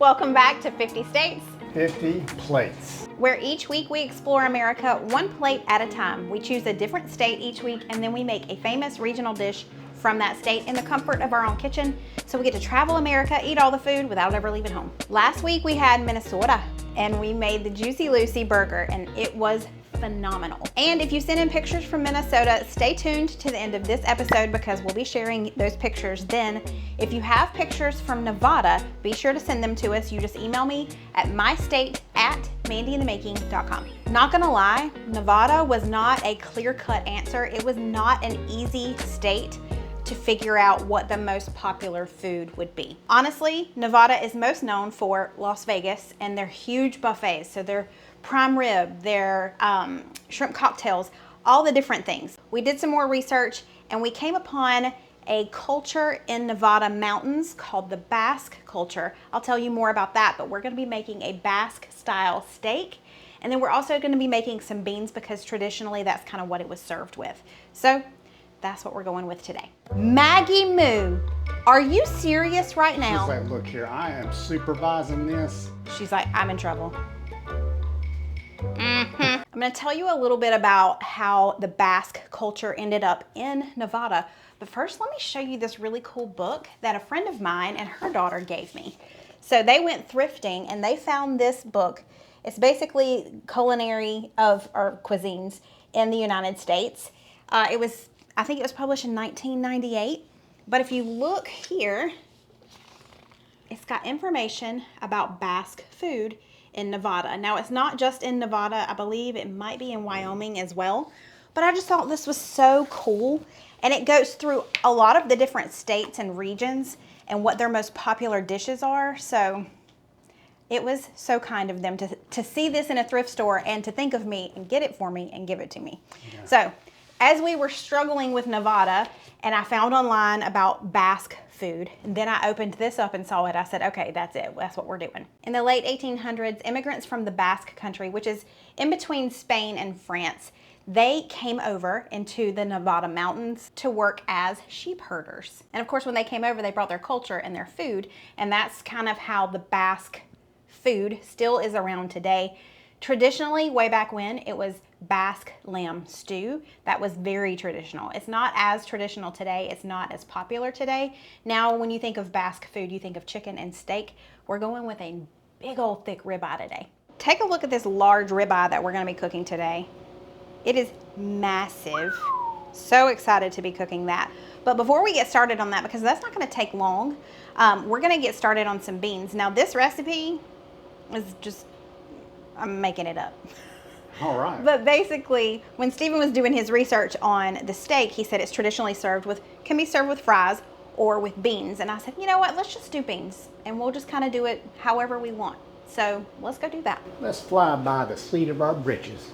Welcome back to 50 States, 50 plates. where each week we explore America one plate at a time. We choose a different state each week and then we make a famous regional dish from that state in the comfort of our own kitchen. So we get to travel America, eat all the food without ever leaving home. Last week we had Minnesota and we made the Juicy Lucy burger and it was phenomenal. And if you send in pictures from Minnesota, stay tuned to the end of this episode because we'll be sharing those pictures then. If you have pictures from Nevada, be sure to send them to us. You just email me at mystate@mandyinthemaking.com. Not gonna lie, Nevada was not a clear-cut answer. It was not an easy state to figure out what the most popular food would be. Honestly, Nevada is most known for Las Vegas and their huge buffets. So their prime rib, their shrimp cocktails, all the different things. We did some more research and we came upon a culture in Nevada mountains called the Basque culture. I'll tell you more about that, but we're gonna be making a Basque style steak. And then we're also gonna be making some beans because traditionally that's kind of what it was served with. So that's what we're going with today. Maggie Moo, are you serious right now? She's like, look here, I am supervising this. She's like, I'm in trouble. I'm gonna tell you a little bit about how the Basque culture ended up in Nevada. But first, let me show you this really cool book that a friend of mine and her daughter gave me. So they went thrifting and they found this book. It's basically culinary of our cuisines in the United States. I think it was published in 1998. But if you look here, it's got information about Basque food in Nevada. Now, it's not just in Nevada. I believe it might be in Wyoming as well. But I just thought this was so cool. And it goes through a lot of the different states and regions and what their most popular dishes are. So it was so kind of them to see this in a thrift store and to think of me and get it for me and give it to me. Yeah. So as we were struggling with Nevada and I found online about Basque food, and then I opened this up and saw it, I said, okay, that's it. That's what we're doing. In the late 1800s, immigrants from the Basque country, which is in between Spain and France, they came over into the Nevada mountains to work as sheep herders. And of course, when they came over, they brought their culture and their food, and that's kind of how the Basque food still is around today. Traditionally, way back when, it was Basque lamb stew. That was very traditional. It's not as traditional today. It's not as popular today. Now, when you think of Basque food, you think of chicken and steak. We're going with a big old thick ribeye today. Take a look at this large ribeye that we're gonna be cooking today. It is massive. So excited to be cooking that. But before we get started on that, because that's not gonna take long, we're gonna get started on some beans. Now this recipe is just, I'm making it up. All right. But basically, when Stephen was doing his research on the steak, he said it's traditionally can be served with fries or with beans. And I said, you know what, let's just do beans. And we'll just kind of do it however we want. So let's go do that. Let's fly by the seat of our britches.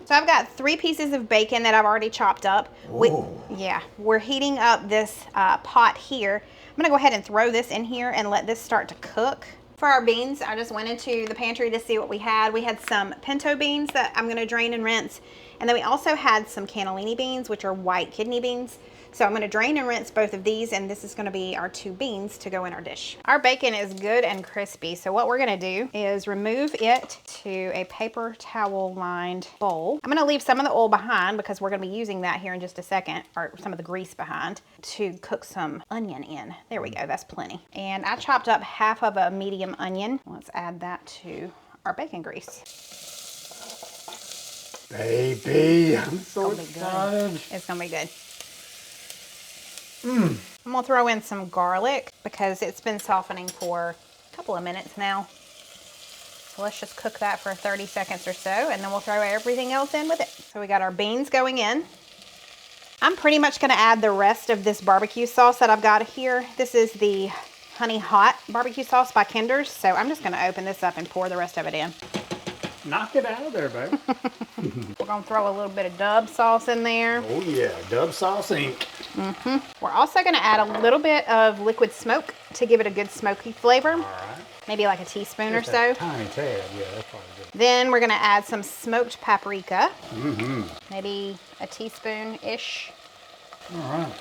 So I've got 3 pieces of bacon that I've already chopped up. We're heating up this pot here. I'm gonna go ahead and throw this in here and let this start to cook. For our beans, I just went into the pantry to see what we had. We had some pinto beans that I'm gonna drain and rinse. And then we also had some cannellini beans, which are white kidney beans. So I'm gonna drain and rinse both of these, and this is gonna be our 2 beans to go in our dish. Our bacon is good and crispy, so what we're gonna do is remove it to a paper towel lined bowl. I'm gonna leave some of the oil behind because we're gonna be using that here in just a second, or some of the grease behind, to cook some onion in. There we go, that's plenty. And I chopped up half of a medium onion. Let's add that to our bacon grease. Baby, I'm so excited. It's gonna be good. I'm gonna throw in some garlic because it's been softening for a couple of minutes now. So let's just cook that for 30 seconds or so, and then we'll throw everything else in with it. So we got our beans going in. I'm pretty much gonna add the rest of this barbecue sauce that I've got here. This is the Honey Hot barbecue sauce by Kinder's. So I'm just gonna open this up and pour the rest of it in. Knock it out of there, babe. We're gonna throw a little bit of Dub sauce in there. Oh yeah, Dub sauce Inc. We're also gonna add a little bit of liquid smoke to give it a good smoky flavor. All right. Maybe like a teaspoon Just or so. a tiny tad, yeah, that's probably good. Then we're gonna add some smoked paprika. Maybe a teaspoon-ish. All right.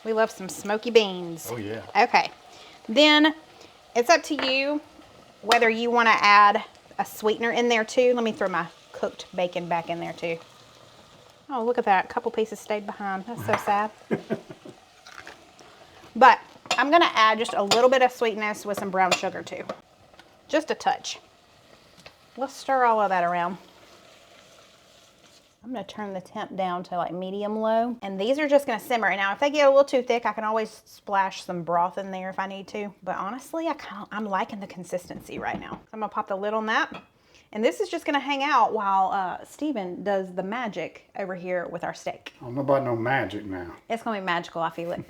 We love some smoky beans. Oh yeah. Okay. Then It's up to you whether you want to add a sweetener in there too. Let me throw my cooked bacon back in there too. Oh, look at that. A couple pieces stayed behind. That's so sad. But I'm going to add just a little bit of sweetness with some brown sugar too. Just a touch. Let's stir all of that around. I'm going to turn the temp down to like medium low. And these are just going to simmer. Now, if they get a little too thick, I can always splash some broth in there if I need to. But honestly, I'm liking the consistency right now. So I'm going to pop the lid on that. And this is just going to hang out while Steven does the magic over here with our steak. I don't know about no magic now. It's going to be magical, I feel it.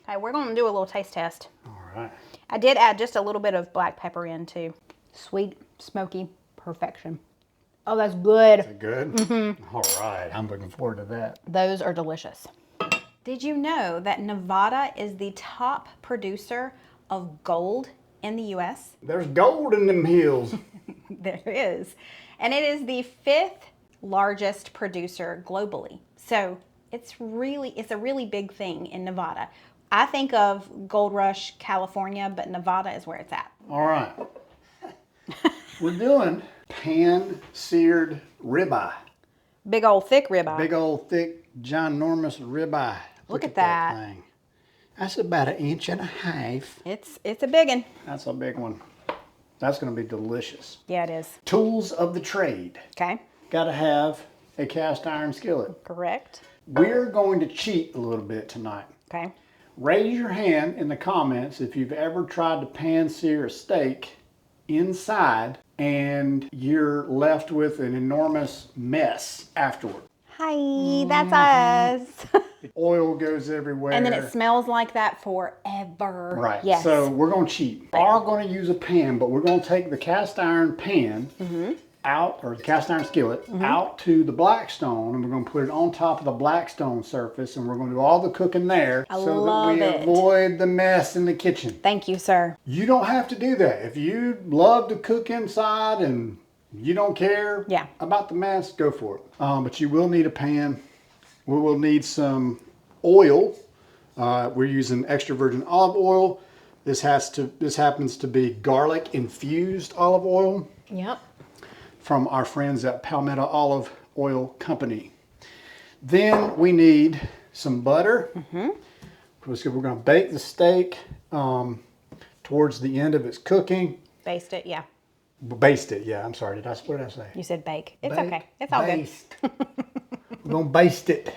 Okay, we're going to do a little taste test. All right. I did add just a little bit of black pepper in too. Sweet, smoky, perfection. Oh, that's good. Is it good? Mm-hmm. All right. I'm looking forward to that. Those are delicious. Did you know that Nevada is the top producer of gold in the U.S.? There's gold in them hills. There is. And it is the 5th largest producer globally. So it's a really big thing in Nevada. I think of Gold Rush, California, but Nevada is where it's at. All right. We're doing pan-seared ribeye. Big old thick ribeye. Big old thick, ginormous ribeye. Look at that. Thing. That's about 1.5 inches. It's a big one. That's a big one. That's going to be delicious. Yeah, it is. Tools of the trade. Okay. Got to have a cast iron skillet. Correct. We're going to cheat a little bit tonight. Okay. Raise your hand in the comments if you've ever tried to pan sear a steak inside and you're left with an enormous mess afterward. Hi, that's us. The oil goes everywhere. And then it smells like that forever. Right. Yes. So we're going to cheat. We are going to use a pan, but we're going to take the cast iron pan out, or the cast iron skillet, out to the Blackstone, and we're going to put it on top of the Blackstone surface, and we're going to do all the cooking there so that we avoid the mess in the kitchen. Thank you, sir. You don't have to do that. If you love to cook inside and you don't care about the mess, go for it. But you will need a pan. We will need some oil. We're using extra virgin olive oil. This happens to be garlic infused olive oil. Yep. From our friends at Palmetto Olive Oil Company. Then we need some butter. We're going to bake the steak towards the end of its cooking. Baste it, yeah. Baste it, yeah. I'm sorry. What did I say? You said bake. It's okay. It's all good. We're going to baste it.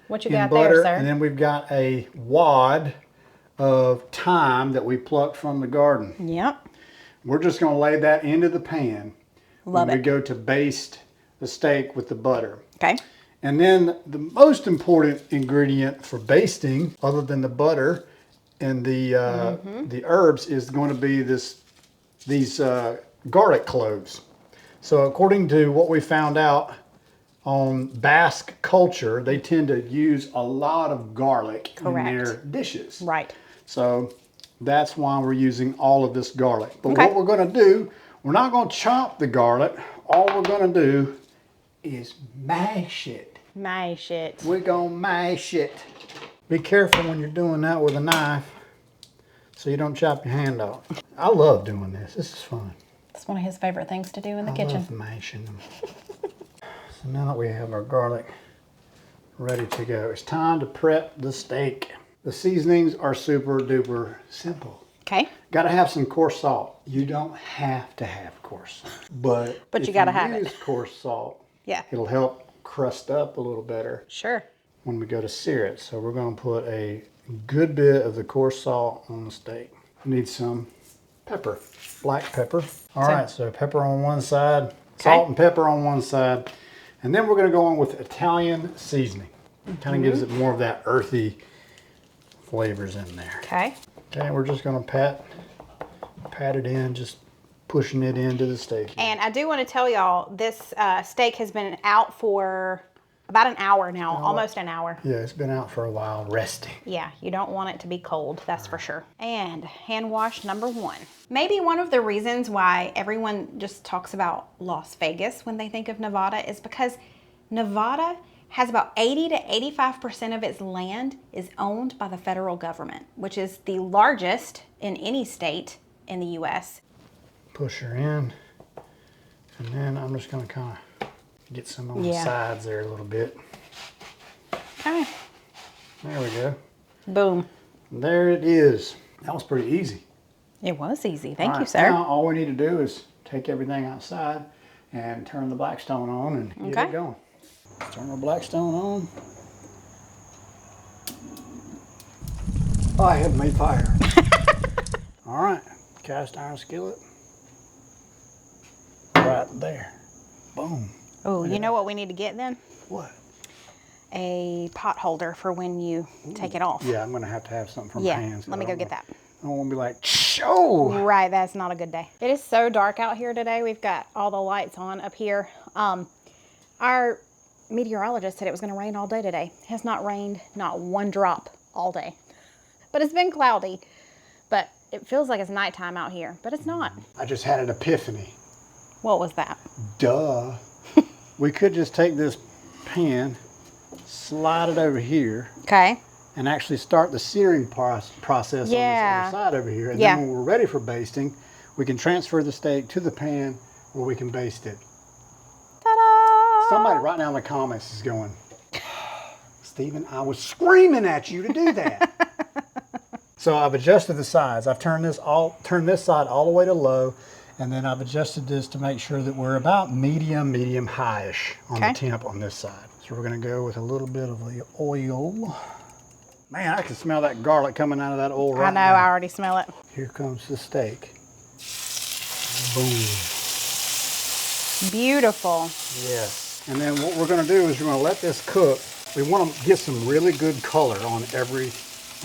What you got butter, there, sir? And then we've got a wad of thyme that we plucked from the garden. Yep. We're just going to lay that into the pan. Love it. We go to baste the steak with the butter. Okay. And then the most important ingredient for basting, other than the butter and the herbs, is going to be these garlic cloves. So according to what we found out on Basque culture, they tend to use a lot of garlic in their dishes. Right. So that's why we're using all of this garlic. But what we're going to do, we're not going to chop the garlic. All we're going to do is mash it. Mash it. We're going to mash it. Be careful when you're doing that with a knife so you don't chop your hand off. I love doing this. This is fun. It's one of his favorite things to do in the kitchen. I love mashing them. So now that we have our garlic ready to go, it's time to prep the steak. The seasonings are super duper simple. Okay. Got to have some coarse salt. You don't have to have coarse salt, but you got to have it. Use coarse salt. Yeah. It'll help crust up a little better. Sure. When we go to sear it. So we're going to put a good bit of the coarse salt on the steak. We need some pepper, black pepper. All right, so pepper on one side, salt and pepper on one side. And then we're going to go on with Italian seasoning. Kind of gives it more of that earthy flavors in there. Okay. Okay, we're just going to pat it in, just pushing it into the steak. And I do want to tell y'all, this steak has been out for about an hour now, almost an hour. Yeah, it's been out for a while, resting. Yeah, you don't want it to be cold, that's for sure. And hand wash number 1. Maybe one of the reasons why everyone just talks about Las Vegas when they think of Nevada is because Nevada has about 80 to 85% of its land is owned by the federal government, which is the largest in any state in the U.S. Push her in. And then I'm just going to kind of get some on the sides there a little bit. Okay. There we go. Boom. There it is. That was pretty easy. It was easy. Thank All you, right, sir. Now all we need to do is take everything outside and turn the Blackstone on and get it going. Turn our Blackstone on. Oh, I have made fire. All right, cast iron skillet. Right there. Boom. Oh, you know what we need to get then? What? A pot holder for when you take it off. Yeah, I'm going to have something from pans. Let me go get that. I don't want to be like, oh. Right, that's not a good day. It is so dark out here today. We've got all the lights on up here. Our meteorologist said it was going to rain all day today. It has not rained, not one drop all day. But it's been cloudy. But it feels like it's nighttime out here, but it's not. I just had an epiphany. What was that? Duh. We could just take this pan, slide it over here, Okay. and actually start the searing process on this other side over here. And then when we're ready for basting, we can transfer the steak to the pan where we can baste it. Ta-da! Somebody right now in the comments is going, Stephen, I was screaming at you to do that. So I've adjusted the sides. I've turned this side all the way to low, and then I've adjusted this to make sure that we're about medium high-ish on the temp on this side. So we're going to go with a little bit of the oil. Man, I can smell that garlic coming out of that oil right now. I know, I already smell it. Here comes the steak. Boom. Beautiful. Yes. And then what we're going to do is we're going to let this cook. We want to get some really good color on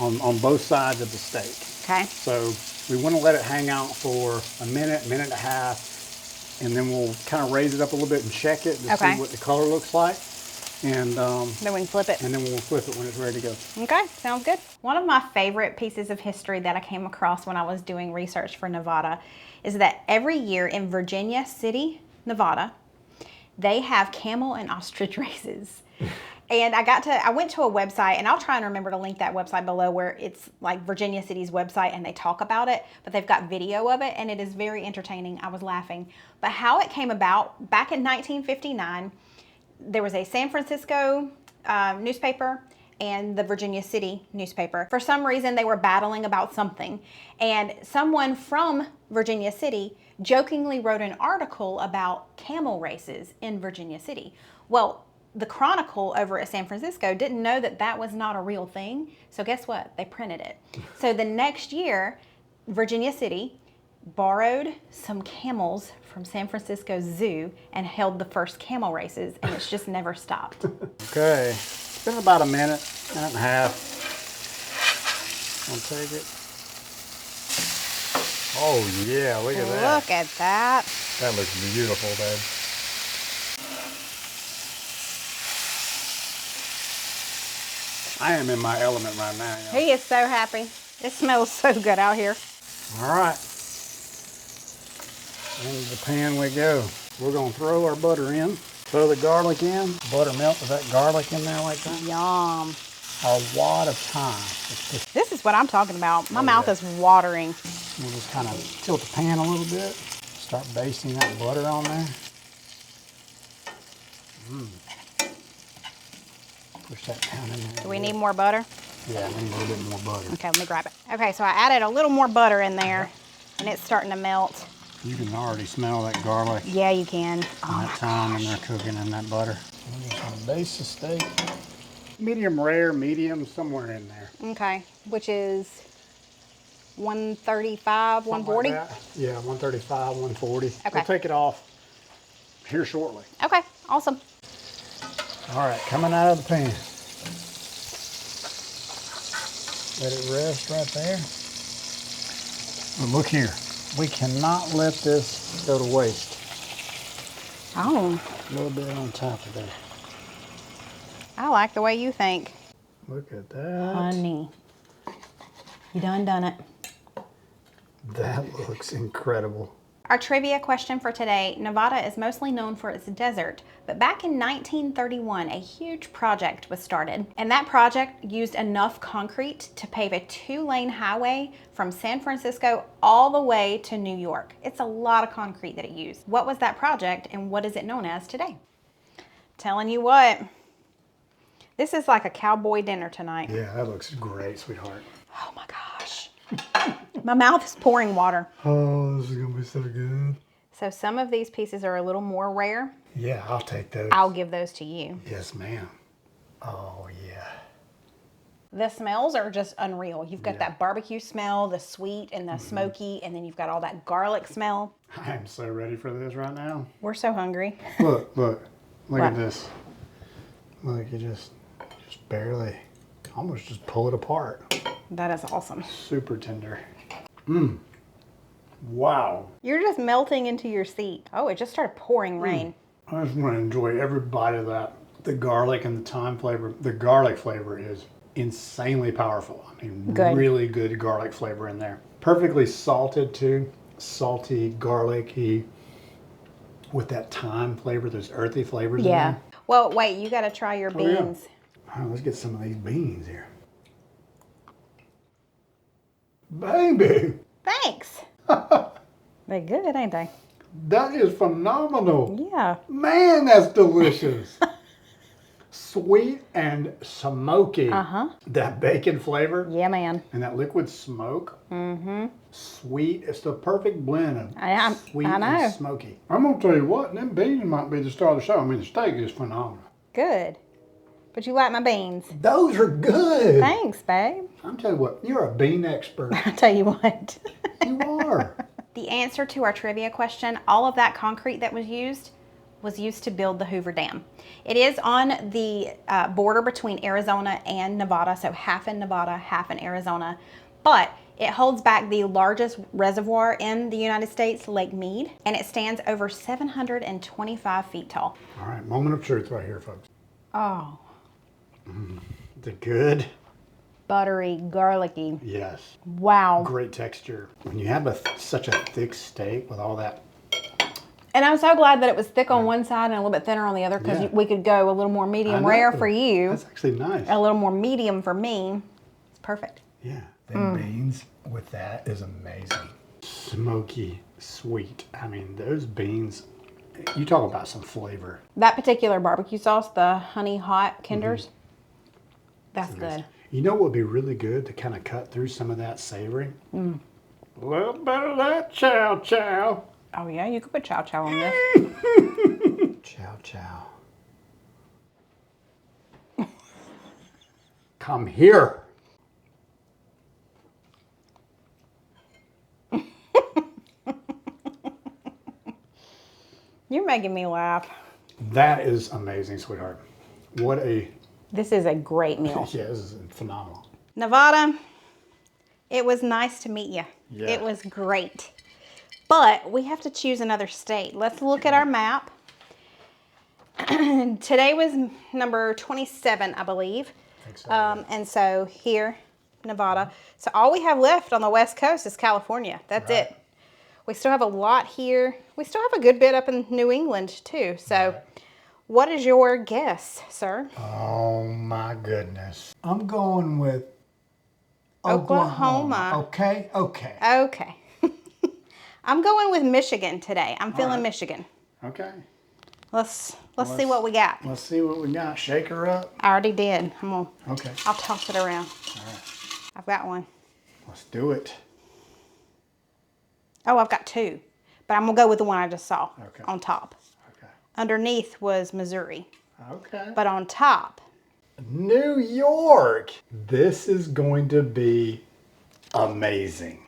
on both sides of the steak. Okay. So we want to let it hang out for a minute and a half, and then we'll kind of raise it up a little bit and check it to see what the color looks like. And then we can flip it. And then we'll flip it when it's ready to go. Okay, sounds good. One of my favorite pieces of history that I came across when I was doing research for Nevada is that every year in Virginia City, Nevada, they have camel and ostrich races. And I went to a website, and I'll try and remember to link that website below, where it's like Virginia City's website and they talk about it, but they've got video of it and it is very entertaining. I was laughing. But how it came about, back in 1959, there was a San Francisco newspaper and the Virginia City newspaper. For some reason, they were battling about something. And someone from Virginia City jokingly wrote an article about camel races in Virginia City. Well, the Chronicle over at San Francisco didn't know that that was not a real thing. So guess what? They printed it. So the next year, Virginia City borrowed some camels from San Francisco Zoo and held the first camel races, and it's just never stopped. Okay, it's been about a minute and a half. I'll take it. Oh yeah, look at that. Look at that. That looks beautiful, babe. I am in my element right now. Y'all. He is so happy. It smells so good out here. All right. Into the pan we go. We're going to throw our butter in. Throw the garlic in. Butter melt with that garlic in there like that. Yum. A wad of thyme. This is what I'm talking about. My mouth is watering. We'll just kind of tilt the pan a little bit. Start basting that butter on there. Push that down in there. Do we need more butter? Yeah, we need a little bit more butter. Okay, let me grab it. Okay, so I added a little more butter in there, and it's starting to melt. You can already smell that garlic. Yeah, you can. And that thyme in there cooking in that butter. I'm just going to baste the steak. Medium rare, medium, somewhere in there. Okay, which is 135, 140? Like yeah, 135, 140. Okay. We'll take it off here shortly. Okay, awesome. All right, coming out of the pan. Let it rest right there. But look here. We cannot let this go to waste. Oh. A little bit on top of there. I like the way you think. Look at that. Honey. You done it. That looks incredible. Our trivia question for today: Nevada is mostly known for its desert, but back in 1931, a huge project was started. And that project used enough concrete to pave a 2-lane highway from San Francisco all the way to New York. It's a lot of concrete that it used. What was that project and what is it known as today? Telling you what, this is like a cowboy dinner tonight. Yeah, that looks great, sweetheart. Oh my gosh. My mouth is pouring water. Oh, this is gonna be so good. So some of these pieces are a little more rare. Yeah, I'll take those. I'll give those to you. Yes, ma'am. Oh, yeah. The smells are just unreal. You've got that barbecue smell, the sweet and the smoky, and then you've got all that garlic smell. I am so ready for this right now. We're so hungry. Look at What? this. Look, you just barely, almost just pull it apart. That is awesome. Super tender. Mmm. Wow. You're just melting into your seat. Oh, it just started pouring rain. I just want to enjoy every bite of that. The garlic and the thyme flavor. The garlic flavor is insanely powerful. I mean, Good. Really good garlic flavor in there. Perfectly salted too. Salty, garlicky, with that thyme flavor, those earthy flavors in Yeah. there. Well, wait, you got to try your Oh, yeah. beans. All right, let's get some of these beans here. Baby, Thanks. They're good, ain't they? that is phenomenal. Yeah. Man, that's delicious. Sweet and smoky. Uh-huh. That bacon flavor Yeah, man. and that liquid smoke. Mm-hmm. Sweet. It's the perfect blend of sweet I know. and smoky. I'm going to tell you what, them beans might be the star of the show. I mean, the steak is phenomenal. Good. But you like my beans. Those are good. Thanks, babe. I'm telling you what, you're a bean expert. I tell you what. You are. The answer to our trivia question, all of that concrete that was used to build the Hoover Dam. It is on the border between Arizona and Nevada, so half in Nevada, half in Arizona. But it holds back the largest reservoir in the United States, Lake Mead, and it stands over 725 feet tall. All right, moment of truth right here, folks. Oh, Is it good? buttery, garlicky. Yes. Wow. Great texture. When you have such a thick steak with all that. And I'm so glad that it was thick on one side and a little bit thinner on the other, because Yeah. we could go a little more medium I rare know. for you, That's actually nice. a little more medium for me. It's perfect. Yeah, them beans with that is amazing. Smoky, sweet. I mean, those beans, you talk about some flavor. That particular barbecue sauce, the honey hot Kinders, that's good. You know what would be really good to kind of cut through some of that savory? A little bit of that chow chow. Oh yeah, you could put chow chow on this. Chow chow. Come here. You're making me laugh. That is amazing, sweetheart. What a, This is a great meal. yeah, this is phenomenal. Nevada, it was nice to meet you. Yeah. It was great. But we have to choose another state. Let's look at our map. Today was number 27, I believe. I think so. And so here, Nevada. So all we have left on the West Coast is California. That's Right. it. We still have a lot here. We still have a good bit up in New England too. So what is your guess, sir? Oh my goodness. I'm going with Oklahoma. Okay, okay. Okay. I'm going with Michigan today. I'm feeling right. Michigan. Okay. Let's see what we got. Let's see what we got. Shake her up. I already did. Okay. I'll toss it around. All right. I've got one. Let's do it. Oh, I've got two. But I'm going to go with the one I just saw Okay. on top. Okay. Underneath was Missouri. Okay. But on top, New York. This is going to be amazing.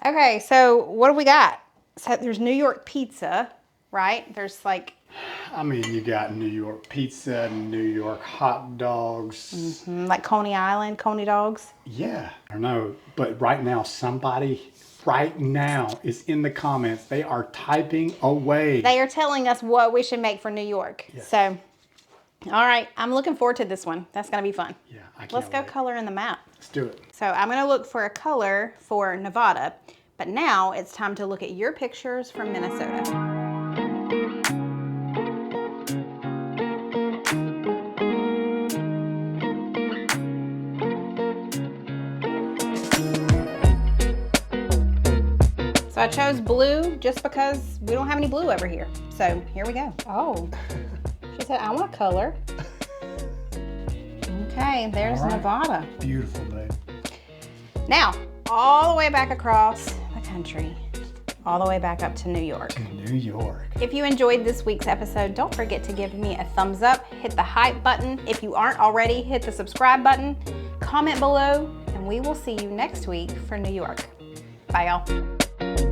okay, so what do we got? So there's New York pizza, right? There's like, I mean, you got New York pizza, New York hot dogs. like Coney Island, Coney dogs. Yeah. I don't know, but right now, somebody right now is in the comments. They are typing away. They are telling us what we should make for New York. Yes. So, all right, I'm looking forward to this one. That's going to be fun. Yeah, I can't Let's go wait. color in the map. Let's do it. So I'm going to look for a color for Nevada. But now it's time to look at your pictures from Minnesota. So I chose blue just because we don't have any blue over here. So here we go. Oh, she said, I want color. Okay, there's Nevada. Beautiful, babe. Now, all the way back across the country, all the way back up to New York. New York. If you enjoyed this week's episode, don't forget to give me a thumbs up, hit the hype button. If you aren't already, hit the subscribe button, comment below, and we will see you next week for New York. Bye, y'all.